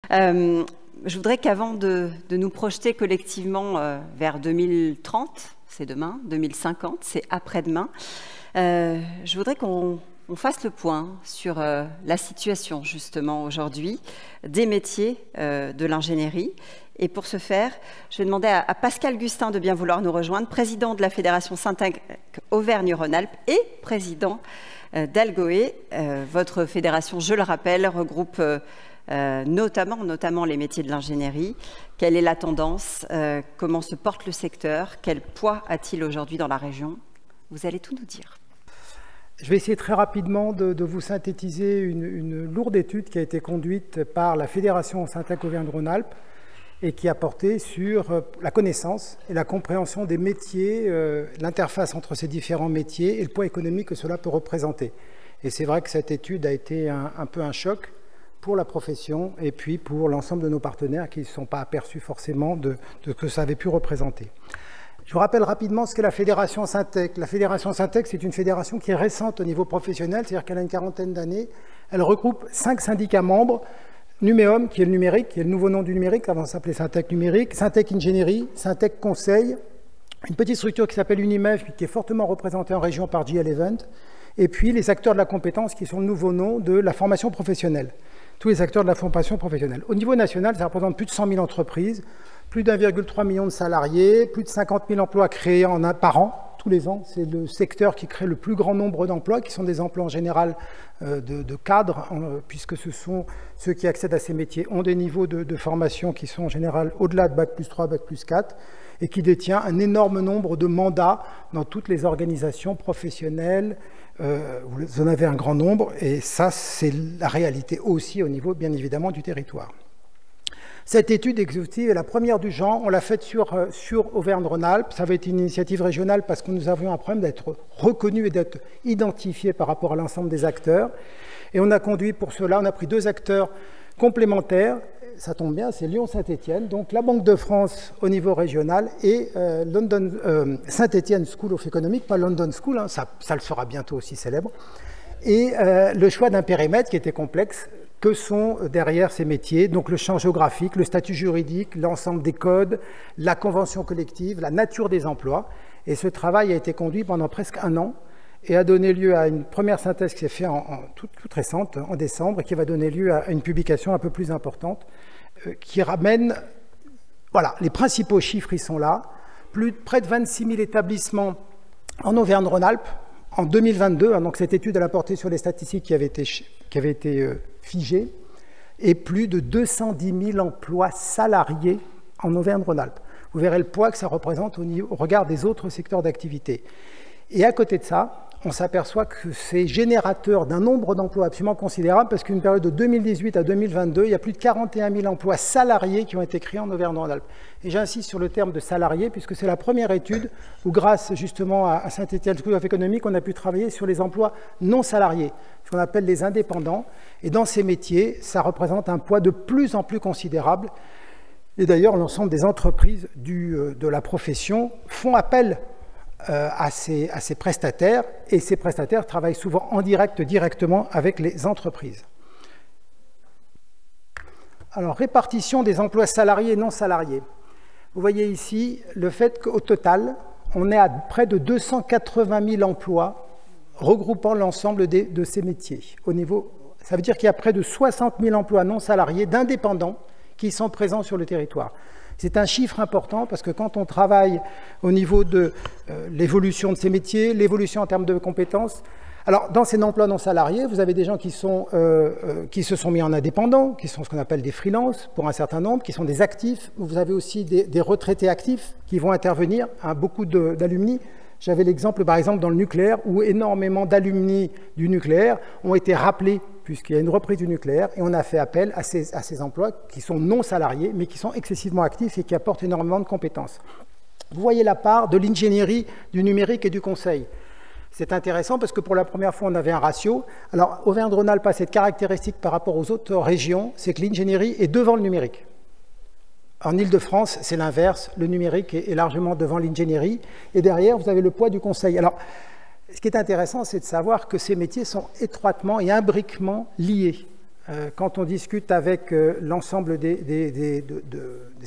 Je voudrais qu'avant de nous projeter collectivement vers 2030, c'est demain, 2050, c'est après-demain, je voudrais qu'on fasse le point sur la situation justement aujourd'hui des métiers de l'ingénierie. Et pour ce faire, je vais demander à Pascal Gustin de bien vouloir nous rejoindre, président de la Fédération Syntec Auvergne-Rhône-Alpes et président d'Algoé. Votre fédération, je le rappelle, regroupe notamment les métiers de l'ingénierie. Quelle est la tendance? Comment se porte le secteur? Quel poids a-t-il aujourd'hui dans la région? Vous allez tout nous dire. Je vais essayer très rapidement de vous synthétiser une lourde étude qui a été conduite par la Fédération Syntec Auvergne-Rhône-Alpes et qui a porté sur la connaissance et la compréhension des métiers, l'interface entre ces différents métiers et le poids économique que cela peut représenter. Et c'est vrai que cette étude a été un peu un choc pour la profession et puis pour l'ensemble de nos partenaires qui ne sont pas aperçus forcément de ce que ça avait pu représenter. Je vous rappelle rapidement ce qu'est la Fédération Syntec. La Fédération Syntec, c'est une fédération qui est récente au niveau professionnel, c'est-à-dire qu'elle a une quarantaine d'années. Elle regroupe 5 syndicats membres, Numéum, qui est le numérique, qui est le nouveau nom du numérique, avant ça s'appelait Syntec Numérique, Syntec Ingénierie, Syntec Conseil, une petite structure qui s'appelle Unimev, qui est fortement représentée en région par JL Event, et puis les acteurs de la compétence, qui sont le nouveau nom de la formation professionnelle. Tous les acteurs de la formation professionnelle. Au niveau national, ça représente plus de 100 000 entreprises, plus d'1,3 million de salariés, plus de 50 000 emplois créés par an, tous les ans. C'est le secteur qui crée le plus grand nombre d'emplois, qui sont des emplois en général de cadres, puisque ce sont ceux qui accèdent à ces métiers, ont des niveaux de formation qui sont en général au-delà de Bac+3, Bac+4, et qui détient un énorme nombre de mandats dans toutes les organisations professionnelles. Vous en avez un grand nombre, et ça, c'est la réalité aussi au niveau, bien évidemment, du territoire. Cette étude exhaustive est la première du genre. On l'a faite sur Auvergne-Rhône-Alpes. Ça avait été une initiative régionale parce que nous avions un problème d'être reconnus et d'être identifiés par rapport à l'ensemble des acteurs. Et on a conduit pour cela, on a pris 2 acteurs complémentaires. Ça tombe bien, c'est Lyon-Saint-Étienne, donc la Banque de France au niveau régional et Saint-Étienne School of Economics, pas London School, hein, ça le sera bientôt aussi célèbre. Et le choix d'un périmètre qui était complexe. Que sont derrière ces métiers? Donc le champ géographique, le statut juridique, l'ensemble des codes, la convention collective, la nature des emplois. Et ce travail a été conduit pendant presque 1 an et a donné lieu à une première synthèse qui s'est faite toute récente, en décembre, et qui va donner lieu à une publication un peu plus importante qui ramène, voilà, les principaux chiffres, ils sont là. Près de 26 000 établissements en Auvergne-Rhône-Alpes en 2022, hein, donc cette étude elle a porté sur les statistiques qui avaient été figées, et plus de 210 000 emplois salariés en Auvergne-Rhône-Alpes. Vous verrez le poids que ça représente au regard des autres secteurs d'activité. Et à côté de ça, on s'aperçoit que c'est générateur d'un nombre d'emplois absolument considérable, parce qu'une période de 2018 à 2022, il y a plus de 41 000 emplois salariés qui ont été créés en Auvergne-Rhône-Alpes. Et j'insiste sur le terme de salariés, puisque c'est la première étude où, grâce justement à Saint-Étienne School of Economics, on a pu travailler sur les emplois non salariés, ce qu'on appelle les indépendants. Et dans ces métiers, ça représente un poids de plus en plus considérable. Et d'ailleurs, l'ensemble des entreprises de la profession font appel à ces prestataires, et ces prestataires travaillent souvent en direct, directement avec les entreprises. Alors, répartition des emplois salariés et non salariés. Vous voyez ici le fait qu'au total, on est à près de 280 000 emplois regroupant l'ensemble de ces métiers. Ça veut dire qu'il y a près de 60 000 emplois non salariés d'indépendants qui sont présents sur le territoire. C'est un chiffre important parce que quand on travaille au niveau de l'évolution de ces métiers, l'évolution en termes de compétences, alors dans ces emplois non salariés, vous avez des gens qui se sont mis en indépendants, qui sont ce qu'on appelle des freelances pour un certain nombre, qui sont des actifs. Vous avez aussi des retraités actifs qui vont intervenir, hein, beaucoup d'alumni. J'avais l'exemple par exemple dans le nucléaire où énormément d'alumni du nucléaire ont été rappelés puisqu'il y a une reprise du nucléaire, et on a fait appel à ces emplois qui sont non salariés, mais qui sont excessivement actifs et qui apportent énormément de compétences. Vous voyez la part de l'ingénierie, du numérique et du conseil. C'est intéressant parce que pour la première fois, on avait un ratio. Alors, Auvergne-Rhône-Alpes a cette caractéristique par rapport aux autres régions, c'est que l'ingénierie est devant le numérique. En Île-de-France, c'est l'inverse, le numérique est largement devant l'ingénierie, et derrière, vous avez le poids du conseil. Alors, ce qui est intéressant, c'est de savoir que ces métiers sont étroitement et imbriquement liés. quand on discute avec l'ensemble des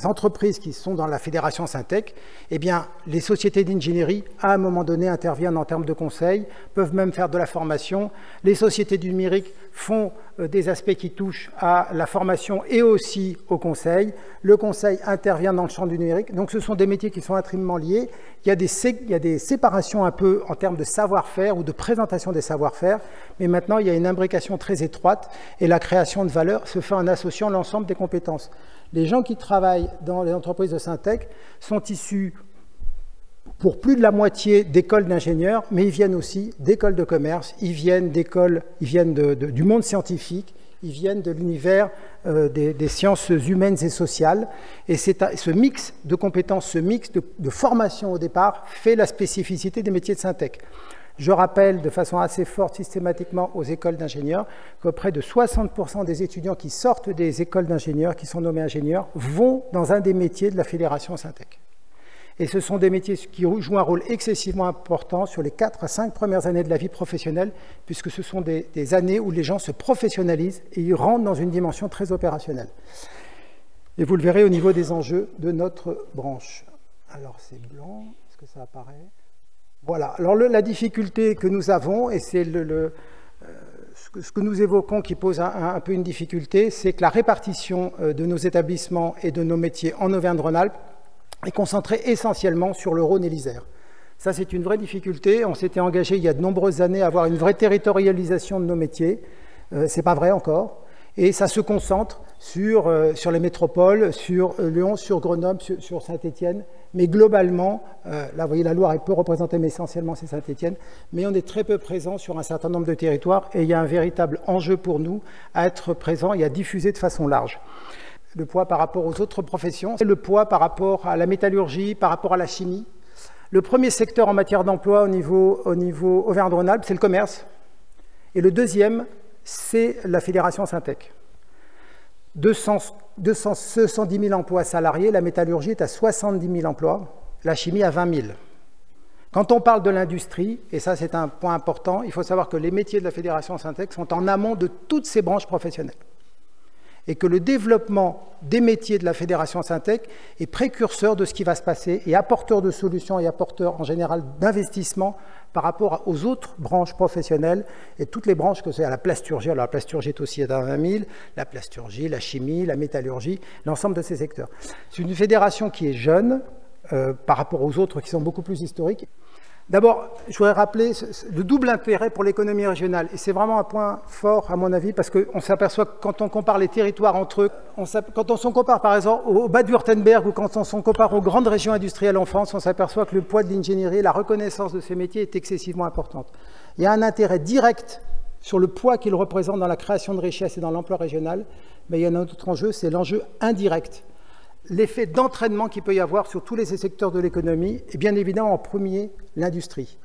entreprises qui sont dans la Fédération Syntec, eh bien, les sociétés d'ingénierie, à un moment donné, interviennent en termes de conseil, peuvent même faire de la formation. Les sociétés du numérique font des aspects qui touchent à la formation et aussi au conseil. Le conseil intervient dans le champ du numérique. Donc, ce sont des métiers qui sont intimement liés. Il y a des séparations un peu en termes de savoir-faire ou de présentation des savoir-faire, mais maintenant, il y a une imbrication très étroite et la création de valeur se fait en associant l'ensemble des compétences. Les gens qui travaillent dans les entreprises de Syntec sont issus pour plus de la moitié d'écoles d'ingénieurs, mais ils viennent aussi d'écoles de commerce, ils viennent du monde scientifique, ils viennent de l'univers des sciences humaines et sociales. Et ce mix de compétences, ce mix de formation au départ fait la spécificité des métiers de Syntec. Je rappelle de façon assez forte systématiquement aux écoles d'ingénieurs que près de 60% des étudiants qui sortent des écoles d'ingénieurs, qui sont nommés ingénieurs, vont dans un des métiers de la Fédération Syntec. Et ce sont des métiers qui jouent un rôle excessivement important sur les 4 à 5 premières années de la vie professionnelle, puisque ce sont des années où les gens se professionnalisent et ils rentrent dans une dimension très opérationnelle. Et vous le verrez au niveau des enjeux de notre branche. Alors c'est blanc, est-ce que ça apparaît ? Voilà, alors la difficulté que nous avons, et c'est ce que nous évoquons qui pose un peu une difficulté, c'est que la répartition de nos établissements et de nos métiers en Auvergne-Rhône-Alpes est concentrée essentiellement sur le Rhône et l'Isère. Ça, c'est une vraie difficulté. On s'était engagé il y a de nombreuses années à avoir une vraie territorialisation de nos métiers. C'est pas vrai encore. Et ça se concentre sur les métropoles, sur Lyon, sur Grenoble, sur Saint-Étienne. Mais globalement, là, vous voyez, la Loire est peu représentée, mais essentiellement, c'est Saint-Étienne. Mais on est très peu présent sur un certain nombre de territoires et il y a un véritable enjeu pour nous à être présent et à diffuser de façon large. Le poids par rapport aux autres professions, le poids par rapport à la métallurgie, par rapport à la chimie. Le premier secteur en matière d'emploi au niveau Auvergne-Rhône-Alpes, c'est le commerce. Et le deuxième, c'est la Fédération Syntec. 210 000 emplois salariés, la métallurgie est à 70 000 emplois, la chimie à 20 000. Quand on parle de l'industrie, et ça c'est un point important, il faut savoir que les métiers de la Fédération Syntec sont en amont de toutes ces branches professionnelles. Et que le développement des métiers de la Fédération Syntec est précurseur de ce qui va se passer et apporteur de solutions et apporteur en général d'investissement par rapport aux autres branches professionnelles et toutes les branches que c'est à la plasturgie. Alors la plasturgie est aussi à 20 000, la plasturgie, la chimie, la métallurgie, l'ensemble de ces secteurs. C'est une fédération qui est jeune par rapport aux autres qui sont beaucoup plus historiques. D'abord, je voudrais rappeler le double intérêt pour l'économie régionale. Et c'est vraiment un point fort, à mon avis, parce qu'on s'aperçoit que quand on compare les territoires entre eux, quand on s'en compare par exemple au Bade-Wurtemberg ou quand on s'en compare aux grandes régions industrielles en France, on s'aperçoit que le poids de l'ingénierie, la reconnaissance de ces métiers est excessivement importante. Il y a un intérêt direct sur le poids qu'il représente dans la création de richesses et dans l'emploi régional, mais il y a un autre enjeu, c'est l'enjeu indirect. L'effet d'entraînement qu'il peut y avoir sur tous les secteurs de l'économie, et bien évidemment en premier, l'industrie.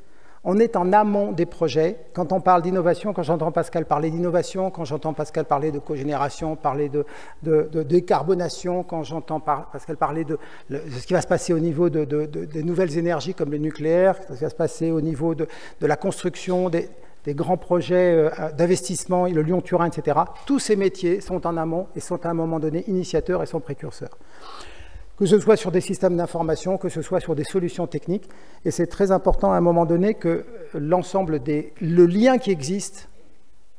On est en amont des projets. Quand on parle d'innovation, quand j'entends Pascal parler d'innovation, quand j'entends Pascal parler de cogénération, parler de décarbonation, quand j'entends Pascal parler de ce qui va se passer au niveau des nouvelles énergies comme le nucléaire, ce qui va se passer au niveau de la construction, des grands projets d'investissement, le Lyon-Turin, etc. Tous ces métiers sont en amont et sont à un moment donné initiateurs et sont précurseurs. Que ce soit sur des systèmes d'information, que ce soit sur des solutions techniques. Et c'est très important à un moment donné que le lien qui existe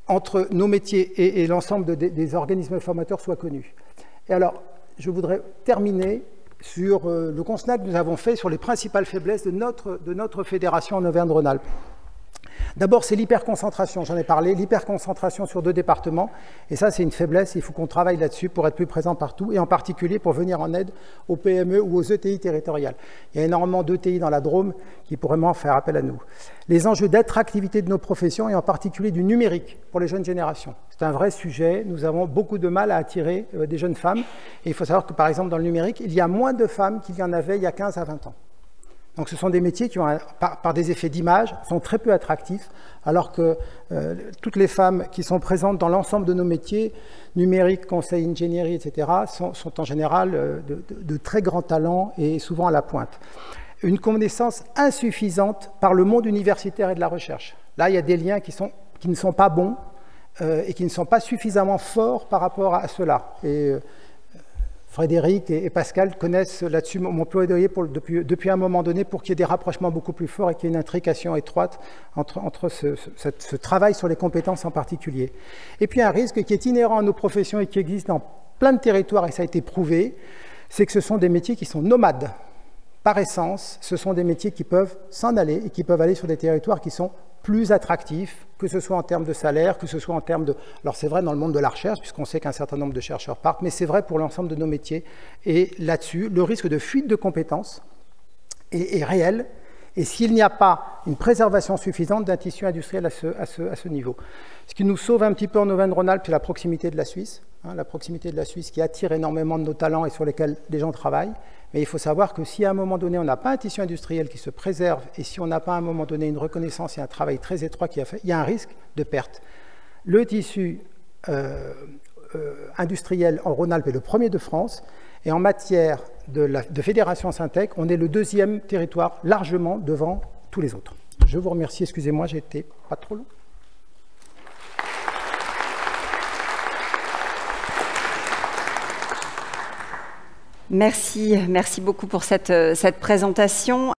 entre nos métiers et l'ensemble des organismes formateurs soit connu. Et alors, je voudrais terminer sur le constat que nous avons fait sur les principales faiblesses de notre fédération en Auvergne-Rhône-Alpes. D'abord, c'est l'hyperconcentration, j'en ai parlé, l'hyperconcentration sur 2 départements. Et ça, c'est une faiblesse, il faut qu'on travaille là-dessus pour être plus présent partout, et en particulier pour venir en aide aux PME ou aux ETI territoriales. Il y a énormément d'ETI dans la Drôme qui pourraient vraiment faire appel à nous. Les enjeux d'attractivité de nos professions, et en particulier du numérique pour les jeunes générations. C'est un vrai sujet, nous avons beaucoup de mal à attirer des jeunes femmes. Et il faut savoir que, par exemple, dans le numérique, il y a moins de femmes qu'il y en avait il y a 15 à 20 ans. Donc ce sont des métiers qui, par des effets d'image, sont très peu attractifs, alors que toutes les femmes qui sont présentes dans l'ensemble de nos métiers, numérique, conseil, ingénierie, etc., sont en général de très grands talents et souvent à la pointe. Une connaissance insuffisante par le monde universitaire et de la recherche. Là, il y a des liens qui ne sont pas bons. et qui ne sont pas suffisamment forts par rapport à cela. Et Frédéric et Pascal connaissent là-dessus mon plaidoyer depuis un moment donné pour qu'il y ait des rapprochements beaucoup plus forts et qu'il y ait une intrication étroite entre ce travail sur les compétences en particulier. Et puis un risque qui est inhérent à nos professions et qui existe dans plein de territoires, et ça a été prouvé, c'est que ce sont des métiers qui sont nomades. Par essence, ce sont des métiers qui peuvent s'en aller et qui peuvent aller sur des territoires qui sont plus attractifs, que ce soit en termes de salaire, que ce soit en termes de... Alors c'est vrai dans le monde de la recherche, puisqu'on sait qu'un certain nombre de chercheurs partent, mais c'est vrai pour l'ensemble de nos métiers. Et là-dessus, le risque de fuite de compétences est réel, et s'il n'y a pas une préservation suffisante d'un tissu industriel à ce niveau. Ce qui nous sauve un petit peu en Auvergne-Rhône-Alpes, c'est la proximité de la Suisse, la proximité de la Suisse qui attire énormément de nos talents et sur lesquels les gens travaillent. Mais il faut savoir que si à un moment donné, on n'a pas un tissu industriel qui se préserve et si on n'a pas à un moment donné une reconnaissance et un travail très étroit qui a fait, il y a un risque de perte. Le tissu industriel en Rhône-Alpes est le premier de France et en matière de fédération Syntec, on est le deuxième territoire largement devant tous les autres. Je vous remercie, excusez-moi, j'ai été pas trop long. Merci beaucoup pour cette présentation.